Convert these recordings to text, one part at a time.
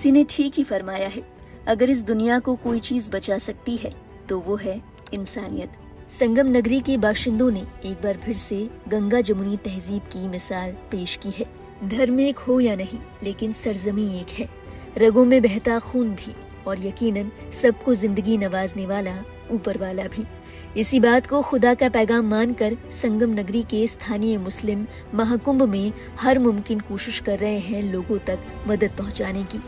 किसी ने ठीक ही फरमाया है, अगर इस दुनिया को कोई चीज बचा सकती है तो वो है इंसानियत। संगम नगरी के बाशिंदों ने एक बार फिर से गंगा जमुनी तहजीब की मिसाल पेश की है। धर्म एक हो या नहीं, लेकिन सरजमी एक है, रगों में बहता खून भी, और यकीनन सबको जिंदगी नवाजने वाला ऊपर वाला भी। इसी बात को खुदा का पैगाम मानकर संगम नगरी के स्थानीय मुस्लिम महाकुंभ में हर मुमकिन कोशिश कर रहे हैं लोगों तक मदद पहुंचाने की।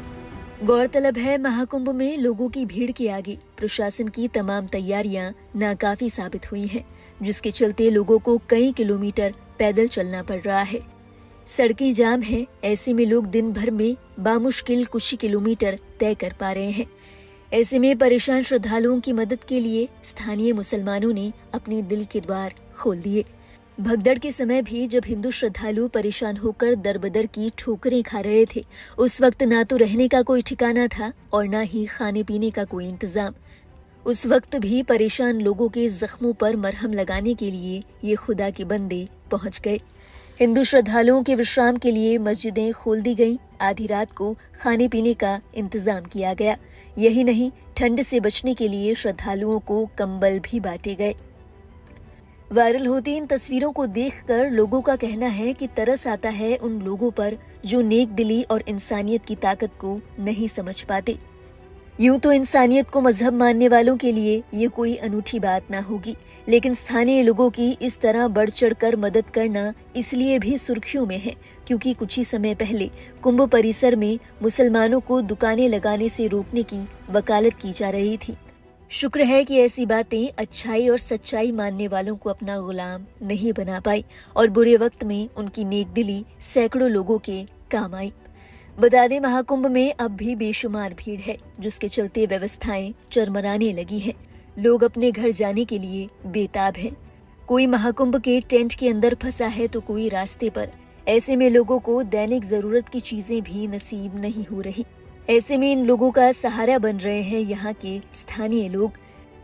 गौरतलब है, महाकुंभ में लोगों की भीड़ के आगे प्रशासन की तमाम तैयारियां नाकाफी साबित हुई हैं, जिसके चलते लोगों को कई किलोमीटर पैदल चलना पड़ रहा है। सड़कें जाम हैं, ऐसे में लोग दिन भर में बामुश्किल कुछ ही किलोमीटर तय कर पा रहे हैं। ऐसे में परेशान श्रद्धालुओं की मदद के लिए स्थानीय मुसलमानों ने अपने दिल के द्वार खोल दिए। भगदड़ के समय भी जब हिंदू श्रद्धालु परेशान होकर दरबदर की ठोकरें खा रहे थे, उस वक्त ना तो रहने का कोई ठिकाना था और ना ही खाने पीने का कोई इंतजाम। उस वक्त भी परेशान लोगों के जख्मों पर मरहम लगाने के लिए ये खुदा के बंदे पहुंच गए। हिंदू श्रद्धालुओं के विश्राम के लिए मस्जिदें खोल दी गईं, आधी रात को खाने पीने का इंतजाम किया गया। यही नहीं, ठंड से बचने के लिए श्रद्धालुओं को कंबल भी बांटे गए। वायरल होती इन तस्वीरों को देखकर लोगों का कहना है कि तरस आता है उन लोगों पर जो नेक दिली और इंसानियत की ताकत को नहीं समझ पाते। यूं तो इंसानियत को मजहब मानने वालों के लिए ये कोई अनूठी बात ना होगी, लेकिन स्थानीय लोगों की इस तरह बढ़ चढ़कर मदद करना इसलिए भी सुर्खियों में है क्योंकि कुछ ही समय पहले कुंभ परिसर में मुसलमानों को दुकानें लगाने से रोकने की वकालत की जा रही थी। शुक्र है कि ऐसी बातें अच्छाई और सच्चाई मानने वालों को अपना गुलाम नहीं बना पाई और बुरे वक्त में उनकी नेकदिली सैकड़ों लोगों के काम आई। बता दें, महाकुंभ में अब भी बेशुमार भीड़ है, जिसके चलते व्यवस्थाएं चरमराने लगी हैं। लोग अपने घर जाने के लिए बेताब हैं। कोई महाकुंभ के टेंट के अंदर फंसा है तो कोई रास्ते पर। ऐसे में लोगों को दैनिक जरूरत की चीजें भी नसीब नहीं हो रही। ऐसे में इन लोगों का सहारा बन रहे हैं यहाँ के स्थानीय लोग।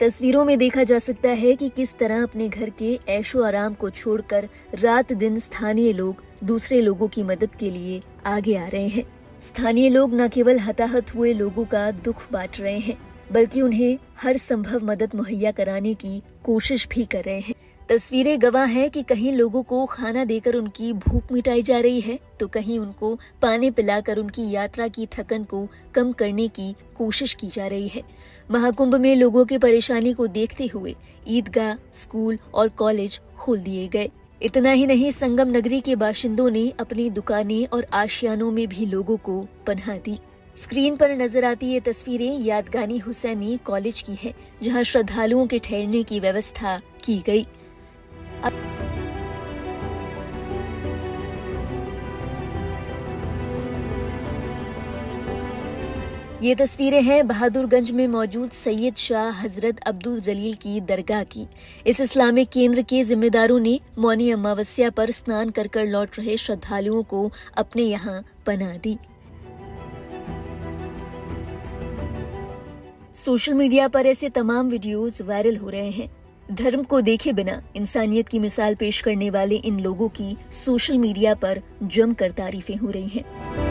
तस्वीरों में देखा जा सकता है कि किस तरह अपने घर के ऐशो आराम को छोड़कर रात दिन स्थानीय लोग दूसरे लोगों की मदद के लिए आगे आ रहे हैं। स्थानीय लोग न केवल हताहत हुए लोगों का दुख बांट रहे हैं, बल्कि उन्हें हर संभव मदद मुहैया कराने की कोशिश भी कर रहे हैं। तस्वीरें गवाह हैं कि कहीं लोगों को खाना देकर उनकी भूख मिटाई जा रही है, तो कहीं उनको पानी पिलाकर उनकी यात्रा की थकन को कम करने की कोशिश की जा रही है। महाकुंभ में लोगों की परेशानी को देखते हुए ईदगाह, स्कूल और कॉलेज खोल दिए गए। इतना ही नहीं, संगम नगरी के बाशिंदों ने अपनी दुकानें और आशियानों में भी लोगों को पनाह दी। स्क्रीन पर नजर आती ये तस्वीरें यादगानी हुसैनी कॉलेज की हैं, जहां श्रद्धालुओं के ठहरने की व्यवस्था की गई। ये तस्वीरें हैं बहादुरगंज में मौजूद सैयद शाह हजरत अब्दुल जलील की दरगाह की। इस इस्लामिक केंद्र के जिम्मेदारों ने मौनी अमावस्या पर स्नान कर लौट रहे श्रद्धालुओं को अपने यहाँ पनाह दी। सोशल मीडिया पर ऐसे तमाम वीडियोस वायरल हो रहे हैं। धर्म को देखे बिना इंसानियत की मिसाल पेश करने वाले इन लोगों की सोशल मीडिया पर जमकर तारीफें हो रही हैं।